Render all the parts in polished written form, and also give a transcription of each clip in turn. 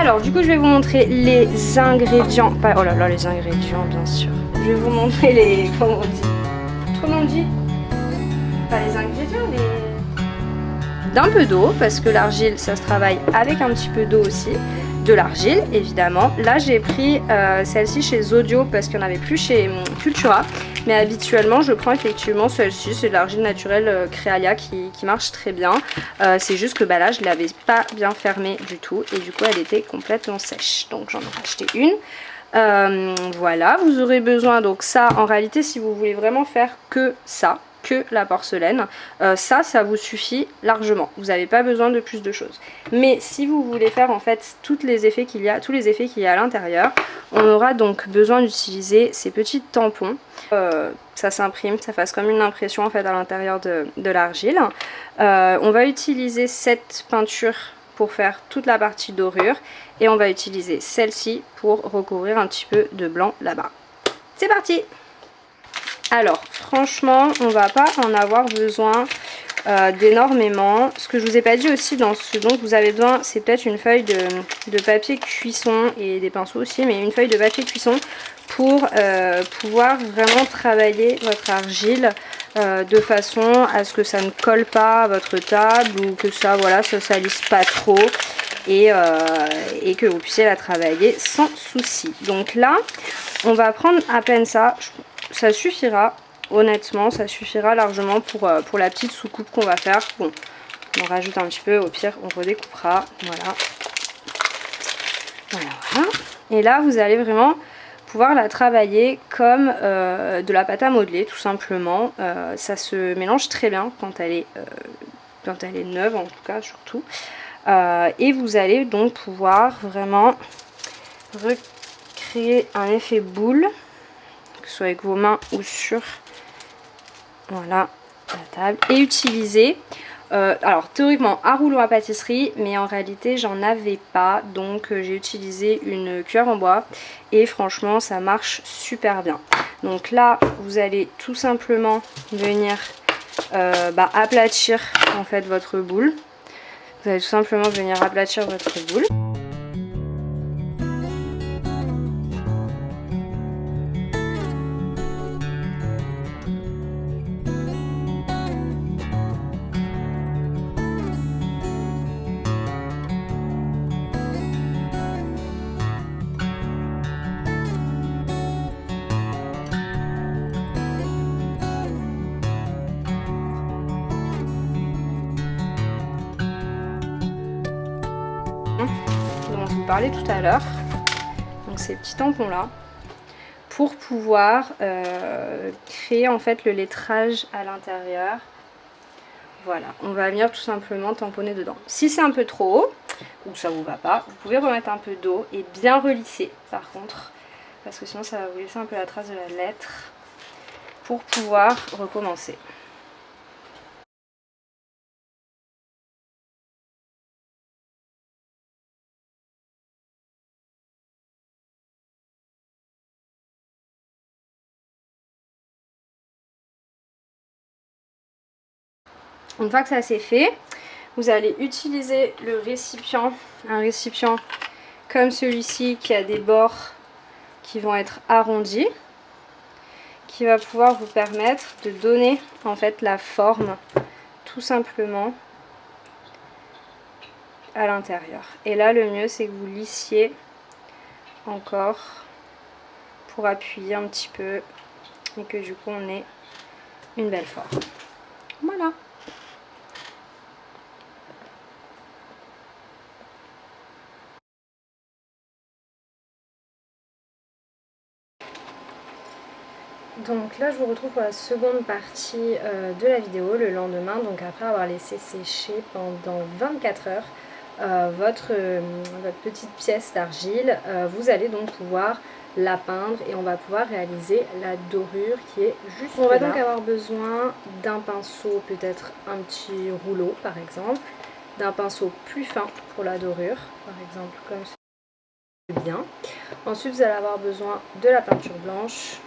Alors du coup je vais vous montrer les ingrédients. Oh là là, les ingrédients bien sûr. Je vais vous montrer les... Comment on dit Pas les ingrédients, d'un peu d'eau, parce que l'argile ça se travaille avec un petit peu d'eau aussi. De l'argile évidemment. Là j'ai pris celle-ci chez Zodio parce qu'il n'y en avait plus chez Cultura. Mais habituellement je prends effectivement celle-ci, c'est de l'argile naturelle Créalia qui marche très bien. C'est juste que là je ne l'avais pas bien fermée du tout et du coup elle était complètement sèche. Donc j'en ai racheté une. Voilà, vous aurez besoin donc ça en réalité si vous voulez vraiment faire que ça, que la porcelaine, ça vous suffit largement, vous n'avez pas besoin de plus de choses. Mais si vous voulez faire en fait tous les effets qu'il y a à l'intérieur, on aura donc besoin d'utiliser ces petits tampons. Ça s'imprime, ça fasse comme une impression en fait à l'intérieur de l'argile. On va utiliser cette peinture pour faire toute la partie dorure et on va utiliser celle-ci pour recouvrir un petit peu de blanc là-bas. C'est parti! Alors franchement on va pas en avoir besoin d'énormément. Ce que je vous ai pas dit aussi dans ce dont vous avez besoin, c'est peut-être une feuille de papier cuisson et des pinceaux aussi, mais une feuille de papier cuisson pour pouvoir vraiment travailler votre argile de façon à ce que ça ne colle pas à votre table ou que ça voilà ça salisse pas trop et que vous puissiez la travailler sans souci. Donc là on va prendre à peine ça suffira. Honnêtement, ça suffira largement pour la petite soucoupe qu'on va faire. Bon, on en rajoute un petit peu, au pire, on redécoupera. Voilà. Voilà. Et là, vous allez vraiment pouvoir la travailler comme de la pâte à modeler, tout simplement. Ça se mélange très bien quand elle est neuve, en tout cas, surtout. Et vous allez donc pouvoir vraiment recréer un effet boule, que ce soit avec vos mains ou sur... Voilà, la table. Et utiliser, alors théoriquement un rouleau à pâtisserie, mais en réalité j'en avais pas. Donc j'ai utilisé une cuillère en bois et franchement ça marche super bien. Donc là vous allez tout simplement venir aplatir en fait votre boule. Vous allez tout simplement venir aplatir votre boule. Dont je vous parlais tout à l'heure, donc ces petits tampons là pour pouvoir créer en fait le lettrage à l'intérieur. Voilà, on va venir tout simplement tamponner dedans. Si c'est un peu trop haut ou ça vous va pas, vous pouvez remettre un peu d'eau et bien relisser par contre, parce que sinon ça va vous laisser un peu la trace de la lettre pour pouvoir recommencer. Une fois que ça c'est fait, vous allez utiliser le récipient, un récipient comme celui-ci qui a des bords qui vont être arrondis, qui va pouvoir vous permettre de donner en fait la forme tout simplement à l'intérieur. Et là le mieux c'est que vous lissiez encore pour appuyer un petit peu et que du coup on ait une belle forme. Voilà. Donc là je vous retrouve pour la seconde partie de la vidéo, le lendemain, donc après avoir laissé sécher pendant 24 heures votre petite pièce d'argile, vous allez donc pouvoir la peindre et on va pouvoir réaliser la dorure qui est juste là. On va donc avoir besoin d'un pinceau, peut-être un petit rouleau par exemple, d'un pinceau plus fin pour la dorure, par exemple comme ça. Bien. Ensuite vous allez avoir besoin de la peinture blanche.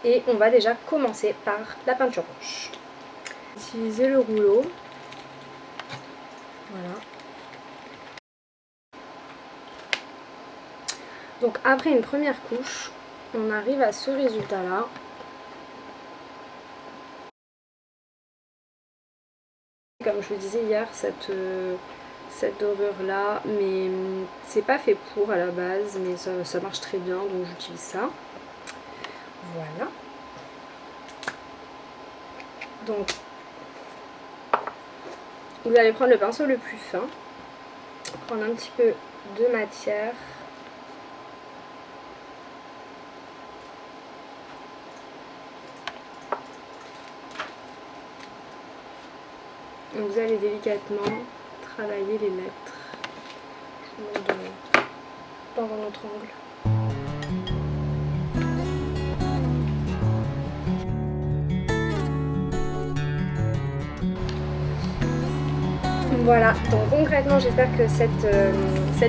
Et on va déjà commencer par la peinture blanche. Utilisez le rouleau. Voilà. Donc après une première couche, on arrive à ce résultat là. Comme je vous disais hier, cette dorure là, mais c'est pas fait pour à la base, mais ça marche très bien, donc j'utilise ça. Voilà. Donc vous allez prendre le pinceau le plus fin, prendre un petit peu de matière. Donc vous allez délicatement travailler les lettres. Je vous montre dans un autre angle. Voilà, donc concrètement j'espère que cette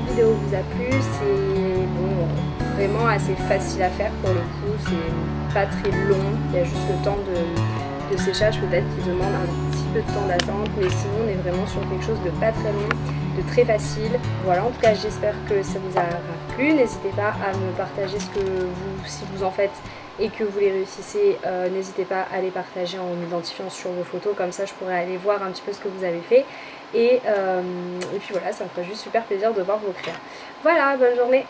vidéo vous a plu. C'est bon, vraiment assez facile à faire pour le coup, c'est pas très long, il y a juste le temps de séchage peut-être qui demande un petit peu de temps d'attente, mais sinon on est vraiment sur quelque chose de pas très long, de très facile. Voilà, en tout cas j'espère que ça vous aura plu. N'hésitez pas à me partager ce que si vous en faites et que vous les réussissez, n'hésitez pas à les partager en m'identifiant sur vos photos, comme ça je pourrais aller voir un petit peu ce que vous avez fait. Et puis voilà, ça me ferait juste super plaisir de voir vos créas. Voilà, bonne journée!